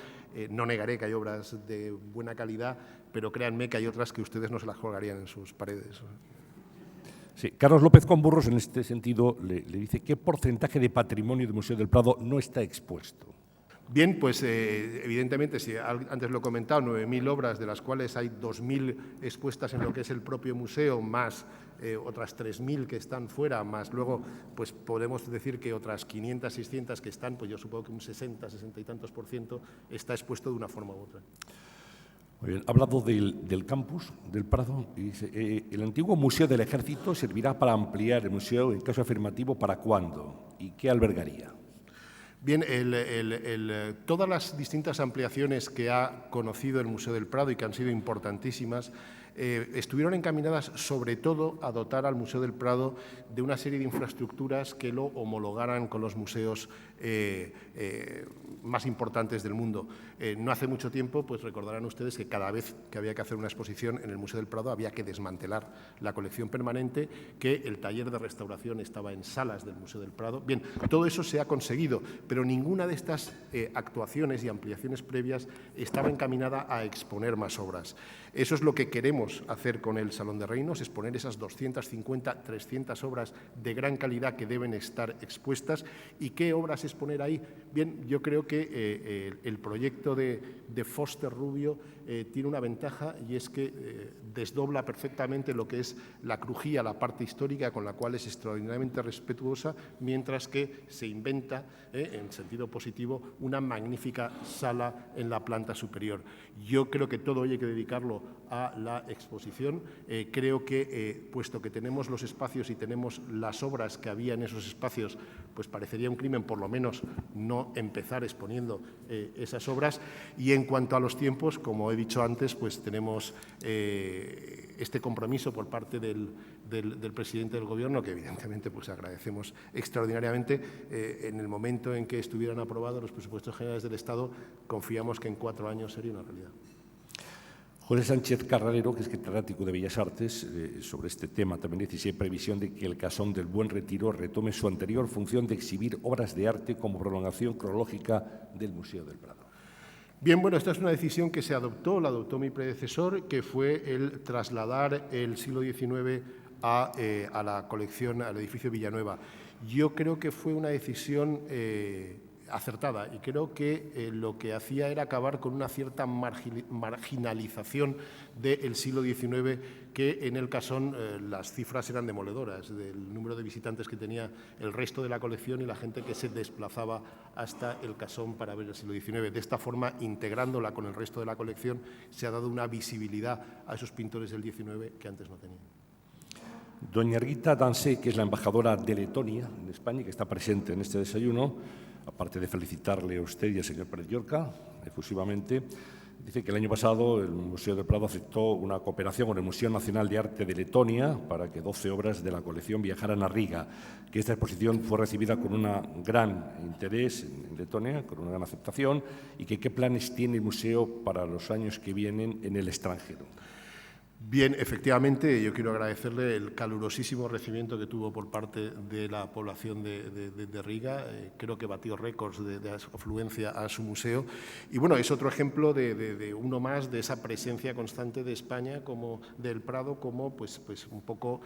No negaré que hay obras de buena calidad, pero créanme que hay otras que ustedes no se las colgarían en sus paredes. Sí, Carlos López Comburros, en este sentido, le dice: ¿qué porcentaje de patrimonio del Museo del Prado no está expuesto? Bien, pues evidentemente, si antes lo he comentado, 9.000 obras, de las cuales hay 2.000 expuestas en lo que es el propio museo, más otras 3.000 que están fuera, más luego pues podemos decir que otras 500, 600 que están, pues yo supongo que un 60, 60 y tantos % está expuesto de una forma u otra. Muy bien. Ha hablado del campus del Prado y dice: el antiguo Museo del Ejército servirá para ampliar el museo, en caso afirmativo, ¿para cuándo? ¿Y qué albergaría? Bien, todas las distintas ampliaciones que ha conocido el Museo del Prado y que han sido importantísimas, estuvieron encaminadas sobre todo a dotar al Museo del Prado de una serie de infraestructuras que lo homologaran con los museos más importantes del mundo. No hace mucho tiempo, pues recordarán ustedes que cada vez que había que hacer una exposición en el Museo del Prado había que desmantelar la colección permanente, que el taller de restauración estaba en salas del Museo del Prado. Bien, todo eso se ha conseguido, pero ninguna de estas actuaciones y ampliaciones previas estaba encaminada a exponer más obras. Eso es lo que queremos hacer con el Salón de Reinos, exponer esas 250, 300 obras de gran calidad que deben estar expuestas. ¿Y qué obras exponer ahí? Bien, yo creo que el proyecto de Foster Rubio tiene una ventaja, y es que desdobla perfectamente lo que es la crujía, la parte histórica, con la cual es extraordinariamente respetuosa, mientras que se inventa, en sentido positivo, una magnífica sala en la planta superior. Yo creo que todo ello hay que dedicarlo a la exposición. Creo que, puesto que tenemos los espacios y tenemos las obras que había en esos espacios, pues parecería un crimen, por lo menos, no empezar exponiendo esas obras. Y en cuanto a los tiempos, como he dicho antes, pues tenemos este compromiso por parte del presidente del Gobierno, que evidentemente pues agradecemos extraordinariamente. En el momento en que estuvieran aprobados los presupuestos generales del Estado, confiamos que en 4 años sería una realidad. José Sánchez Carralero, que es catedrático de Bellas Artes, sobre este tema también dice si hay previsión de que el Casón del Buen Retiro retome su anterior función de exhibir obras de arte como prolongación cronológica del Museo del Prado. Bien, bueno, esta es una decisión que se adoptó, la adoptó mi predecesor, que fue el trasladar el siglo XIX a la colección, al edificio Villanueva. Yo creo que fue una decisión acertada, y creo que lo que hacía era acabar con una cierta marginalización del siglo XIX, que en el Casón las cifras eran demoledoras del número de visitantes que tenía el resto de la colección y la gente que se desplazaba hasta el Casón para ver el siglo XIX. De esta forma, integrándola con el resto de la colección, se ha dado una visibilidad a esos pintores del XIX que antes no tenían. Doña Rita Dansé, que es la embajadora de Letonia en España, que está presente en este desayuno, aparte de felicitarle a usted y al señor Pérez Llorca efusivamente, dice que el año pasado el Museo del Prado aceptó una cooperación con el Museo Nacional de Arte de Letonia para que 12 obras de la colección viajaran a Riga, que esta exposición fue recibida con un gran interés en Letonia, con una gran aceptación, y que qué planes tiene el museo para los años que vienen en el extranjero. Bien, efectivamente, yo quiero agradecerle el calurosísimo recibimiento que tuvo por parte de la población de Riga. Creo que batió récords de afluencia a su museo. Y bueno, es otro ejemplo de uno más de esa presencia constante de España, como del Prado, como pues un poco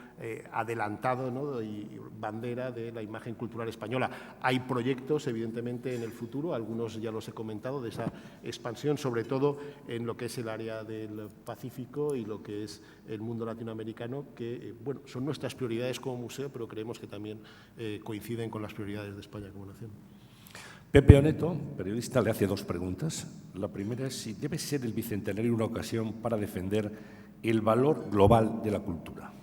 adelantado, ¿no?, y bandera de la imagen cultural española. Hay proyectos, evidentemente, en el futuro, algunos ya los he comentado, de esa expansión, sobre todo en lo que es el área del Pacífico y lo que es el mundo latinoamericano, que bueno, son nuestras prioridades como museo, pero creemos que también coinciden con las prioridades de España como nación. Pepe Oneto, periodista, le hace 2 preguntas. La primera es si debe ser el Bicentenario una ocasión para defender el valor global de la cultura.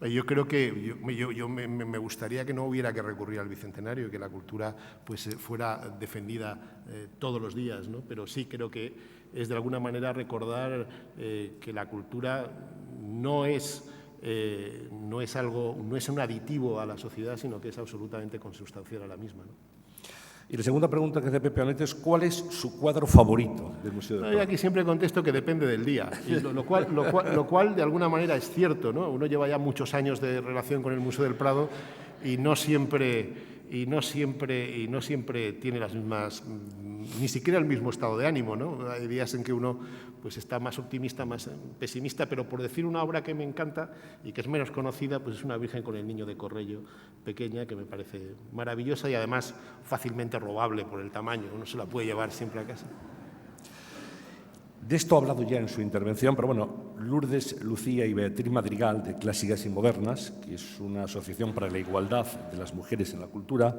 Yo creo que me gustaría que no hubiera que recurrir al Bicentenario y que la cultura pues fuera defendida todos los días, ¿no? Pero sí creo que es de alguna manera recordar que la cultura no es un aditivo a la sociedad, sino que es absolutamente consustancial a la misma, ¿no? Y la segunda pregunta que hace Pepe Oneto es ¿cuál es su cuadro favorito del Museo del Prado? Yo aquí siempre contesto que depende del día, y lo cual de alguna manera es cierto, ¿no? Uno lleva ya muchos años de relación con el Museo del Prado y no siempre tiene las mismas, ni siquiera el mismo estado de ánimo, ¿no? Hay días en que uno pues está más optimista, más pesimista, pero por decir una obra que me encanta y que es menos conocida, pues es una Virgen con el Niño de Corrello, pequeña, que me parece maravillosa y además fácilmente robable por el tamaño. Uno se la puede llevar siempre a casa. De esto ha hablado ya en su intervención, pero bueno, Lourdes, Lucía y Beatriz Madrigal, de Clásicas y Modernas, que es una asociación para la igualdad de las mujeres en la cultura,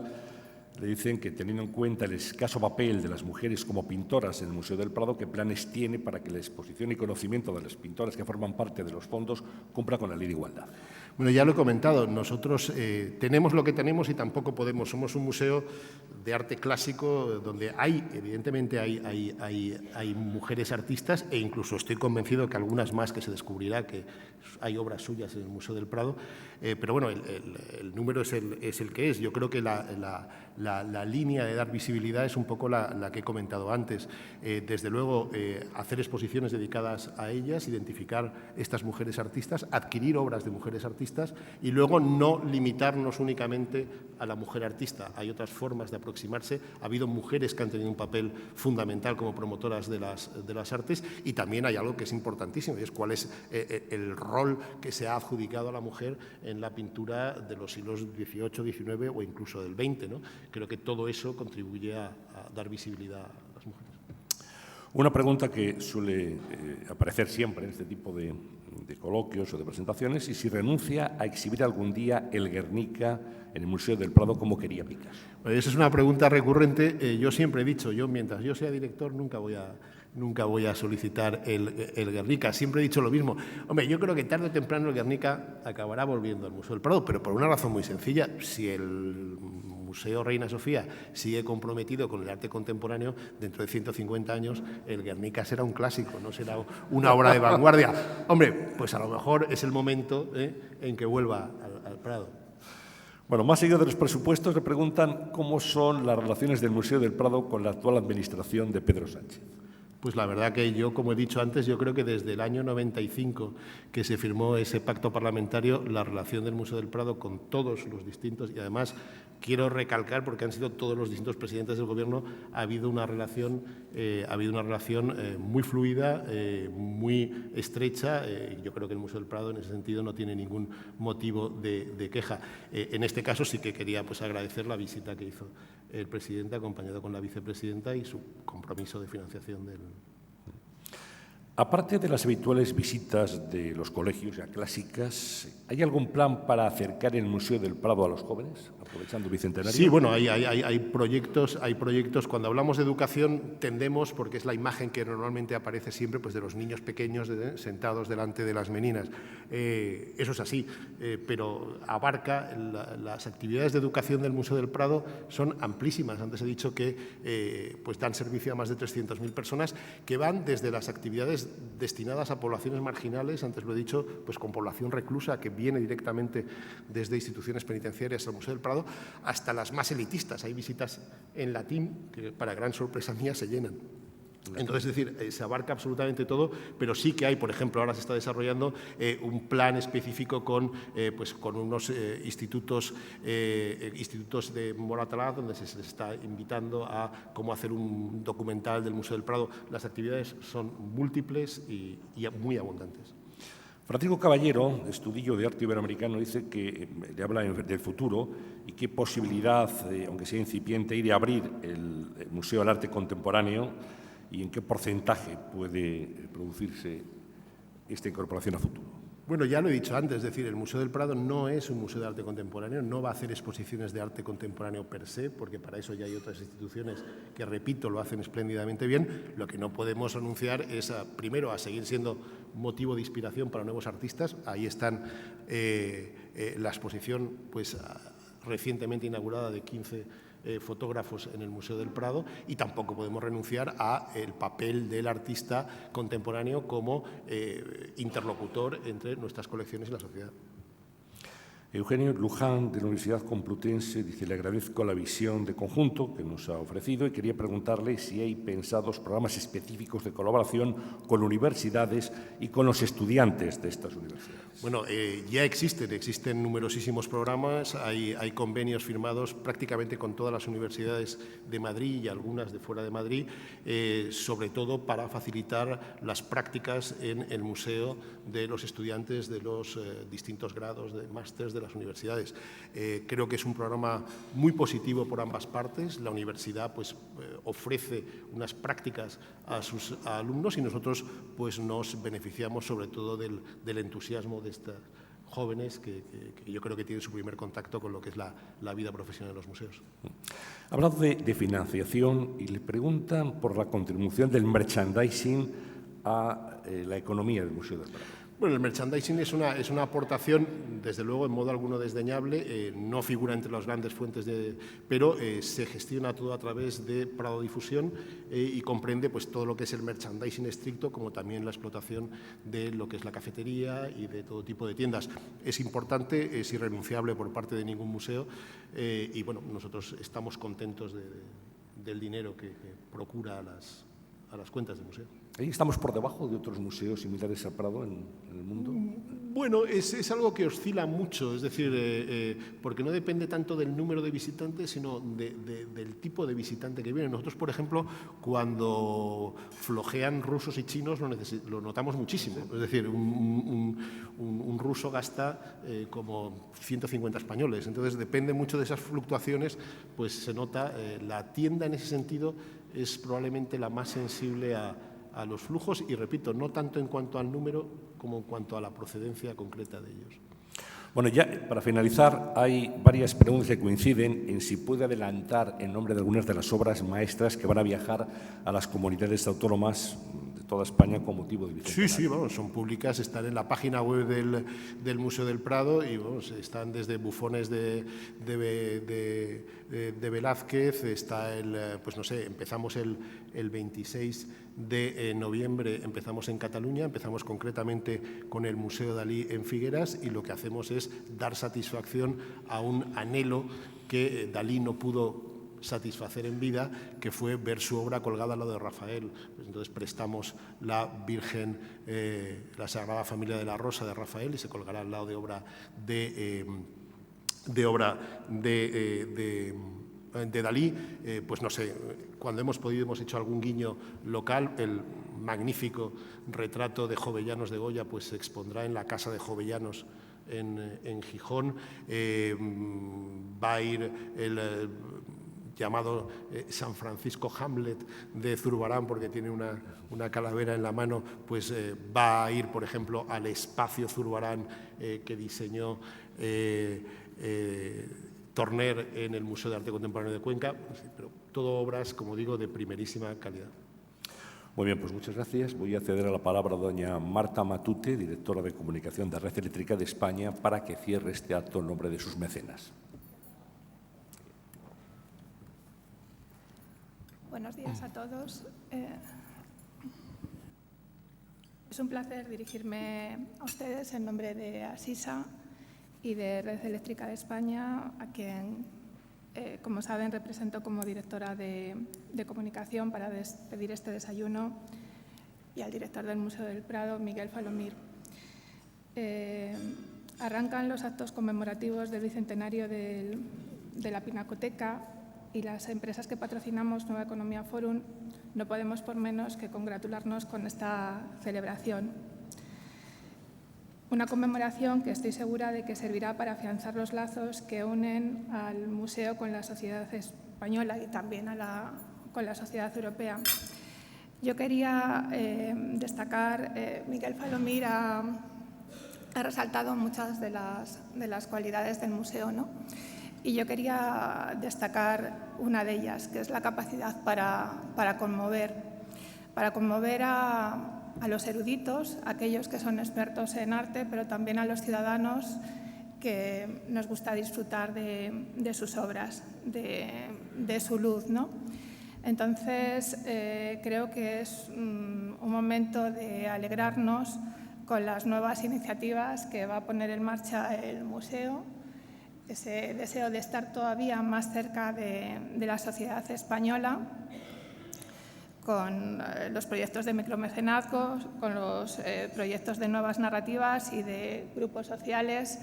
le dicen que, teniendo en cuenta el escaso papel de las mujeres como pintoras en el Museo del Prado, ¿qué planes tiene para que la exposición y conocimiento de las pintoras que forman parte de los fondos cumpla con la Ley de Igualdad? Bueno, ya lo he comentado, nosotros tenemos lo que tenemos y tampoco podemos. Somos un museo de arte clásico donde evidentemente hay mujeres artistas e incluso estoy convencido que algunas más que se descubrirá que hay obras suyas en el Museo del Prado, pero bueno, el número es el que es. Yo creo que la línea de dar visibilidad es un poco la que he comentado antes. Desde luego, hacer exposiciones dedicadas a ellas, identificar estas mujeres artistas, adquirir obras de mujeres artistas y luego no limitarnos únicamente a la mujer artista. Hay otras formas de aproximarse. Ha habido mujeres que han tenido un papel fundamental como promotoras de las artes y también hay algo que es importantísimo y es cuál es el rol que se ha adjudicado a la mujer en la pintura de los siglos XVIII, XIX o incluso del XX, ¿no? Creo que todo eso contribuye a dar visibilidad a las mujeres. Una pregunta que suele aparecer siempre en este tipo de coloquios o de presentaciones y si renuncia a exhibir algún día el Guernica en el Museo del Prado como quería Picasso. Pues esa es una pregunta recurrente. Yo siempre he dicho, mientras yo sea director nunca voy a solicitar el Guernica. Siempre he dicho lo mismo. Hombre, yo creo que tarde o temprano el Guernica acabará volviendo al Museo del Prado, pero por una razón muy sencilla. Si el Museo Reina Sofía sigue comprometido con el arte contemporáneo, dentro de 150 años el Guernica será un clásico, no será una obra de vanguardia. Hombre, pues a lo mejor es el momento en que vuelva al Prado. Bueno, más seguido de los presupuestos, le preguntan cómo son las relaciones del Museo del Prado con la actual administración de Pedro Sánchez. Pues la verdad que yo, como he dicho antes, yo creo que desde el año 95 que se firmó ese pacto parlamentario, la relación del Museo del Prado con todos los distintos, y además quiero recalcar, porque han sido todos los distintos presidentes del Gobierno, ha habido una relación muy fluida, muy estrecha. Yo creo que el Museo del Prado en ese sentido no tiene ningún motivo de queja. En este caso sí que quería pues, agradecer la visita que hizo el presidente, acompañado con la vicepresidenta, y su compromiso de financiación del... Aparte de las habituales visitas de los colegios ya clásicas, ¿hay algún plan para acercar el Museo del Prado a los jóvenes, aprovechando el Bicentenario? Sí, bueno, hay proyectos. Cuando hablamos de educación tendemos, porque es la imagen que normalmente aparece siempre, pues de los niños pequeños sentados delante de las meninas. Eso es así, pero abarca las actividades de educación del Museo del Prado son amplísimas. Antes he dicho que pues dan servicio a más de 300.000 personas que van desde las actividades destinadas a poblaciones marginales, antes lo he dicho, pues con población reclusa que viene directamente desde instituciones penitenciarias al Museo del Prado, hasta las más elitistas. Hay visitas en latín que, para gran sorpresa mía, se llenan. Entonces, es decir, se abarca absolutamente todo, pero sí que hay, por ejemplo, ahora se está desarrollando un plan específico con unos institutos de Moratalaz, donde se les está invitando a cómo hacer un documental del Museo del Prado. Las actividades son múltiples y muy abundantes. Francisco Caballero, estudillo de arte iberoamericano, dice que le habla del futuro y qué posibilidad, aunque sea incipiente, hay de abrir el Museo del Arte Contemporáneo y en qué porcentaje puede producirse esta incorporación a futuro. Bueno, ya lo he dicho antes, es decir, el Museo del Prado no es un museo de arte contemporáneo, no va a hacer exposiciones de arte contemporáneo per se, porque para eso ya hay otras instituciones que, repito, lo hacen espléndidamente bien. Lo que no podemos renunciar es, primero, a seguir siendo motivo de inspiración para nuevos artistas. Ahí están la exposición pues, recientemente inaugurada de 15 fotógrafos en el Museo del Prado, y tampoco podemos renunciar al papel del artista contemporáneo como interlocutor entre nuestras colecciones y la sociedad. Eugenio Luján, de la Universidad Complutense, dice: le agradezco la visión de conjunto que nos ha ofrecido y quería preguntarle si hay pensados programas específicos de colaboración con universidades y con los estudiantes de estas universidades. Bueno, ya existen numerosísimos programas, hay convenios firmados prácticamente con todas las universidades de Madrid y algunas de fuera de Madrid, sobre todo para facilitar las prácticas en el museo de los estudiantes de los distintos grados de másters de las universidades. Creo que es un programa muy positivo por ambas partes. La universidad pues, ofrece unas prácticas a sus alumnos y nosotros pues, nos beneficiamos sobre todo del entusiasmo de estas jóvenes que yo creo que tienen su primer contacto con lo que es la vida profesional de los museos. Ha hablado de financiación y le preguntan por la contribución del merchandising a la economía del Museo del Prado. Bueno, el merchandising es una aportación, desde luego, en modo alguno desdeñable, no figura entre las grandes fuentes, pero se gestiona todo a través de Prado Difusión y comprende pues, todo lo que es el merchandising estricto, como también la explotación de lo que es la cafetería y de todo tipo de tiendas. Es importante, es irrenunciable por parte de ningún museo y bueno, nosotros estamos contentos del dinero que procura a las cuentas del museo. ¿Ahí estamos por debajo de otros museos similares al Prado en el mundo? Bueno, es algo que oscila mucho, es decir, porque no depende tanto del número de visitantes, sino del tipo de visitante que viene. Nosotros, por ejemplo, cuando flojean rusos y chinos lo notamos muchísimo. Es decir, un ruso gasta como 150 españoles. Entonces, depende mucho de esas fluctuaciones, pues se nota. La tienda, en ese sentido, es probablemente la más sensible a los flujos y, repito, no tanto en cuanto al número como en cuanto a la procedencia concreta de ellos. Bueno, ya para finalizar, hay varias preguntas que coinciden en si puede adelantar el nombre de algunas de las obras maestras que van a viajar a las comunidades autónomas de toda España con motivo del bicentenario. Sí, vamos, son públicas, están en la página web del Museo del Prado y vamos, están desde bufones de Velázquez, está pues no sé, empezamos el 26 de noviembre, empezamos en Cataluña, empezamos concretamente con el Museo Dalí en Figueras y lo que hacemos es dar satisfacción a un anhelo que Dalí no pudo satisfacer en vida, que fue ver su obra colgada al lado de Rafael. Entonces prestamos la Virgen, la Sagrada Familia de la Rosa de Rafael y se colgará al lado de obra de Dalí. Pues no sé, cuando hemos podido hemos hecho algún guiño local. El magnífico retrato de Jovellanos de Goya pues se expondrá en la Casa de Jovellanos en Gijón. Va a ir el llamado San Francisco Hamlet de Zurbarán, porque tiene una calavera en la mano, pues va a ir, por ejemplo, al espacio Zurbarán que diseñó Torner en el Museo de Arte Contemporáneo de Cuenca, pero todo obras, como digo, de primerísima calidad. Muy bien, pues muchas gracias. Voy a ceder a la palabra a doña Marta Matute, directora de Comunicación de Red Eléctrica de España, para que cierre este acto en nombre de sus mecenas. Buenos días a todos. Es un placer dirigirme a ustedes en nombre de Asisa y de Red Eléctrica de España, a quien, como saben, represento como directora de comunicación para despedir este desayuno, y al director del Museo del Prado, Miguel Falomir. Arrancan los actos conmemorativos del bicentenario de la Pinacoteca, y las empresas que patrocinamos Nueva Economía Forum no podemos por menos que congratularnos con esta celebración. Una conmemoración que estoy segura de que servirá para afianzar los lazos que unen al museo con la sociedad española y también con la sociedad europea. Yo quería destacar, Miguel Falomir ha resaltado muchas de las cualidades del museo, ¿no? Y yo quería destacar una de ellas, que es la capacidad para conmover a los eruditos, aquellos que son expertos en arte, pero también a los ciudadanos que nos gusta disfrutar de sus obras, de su luz, ¿no? Entonces, creo que es un momento de alegrarnos con las nuevas iniciativas que va a poner en marcha el museo, ese deseo de estar todavía más cerca de la sociedad española, con los proyectos de micromecenazgo, con los proyectos de nuevas narrativas y de grupos sociales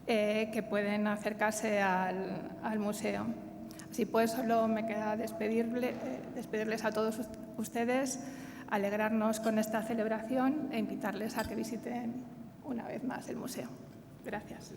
que pueden acercarse al museo. Así pues, solo me queda despedirles a todos ustedes, alegrarnos con esta celebración e invitarles a que visiten una vez más el museo. Gracias.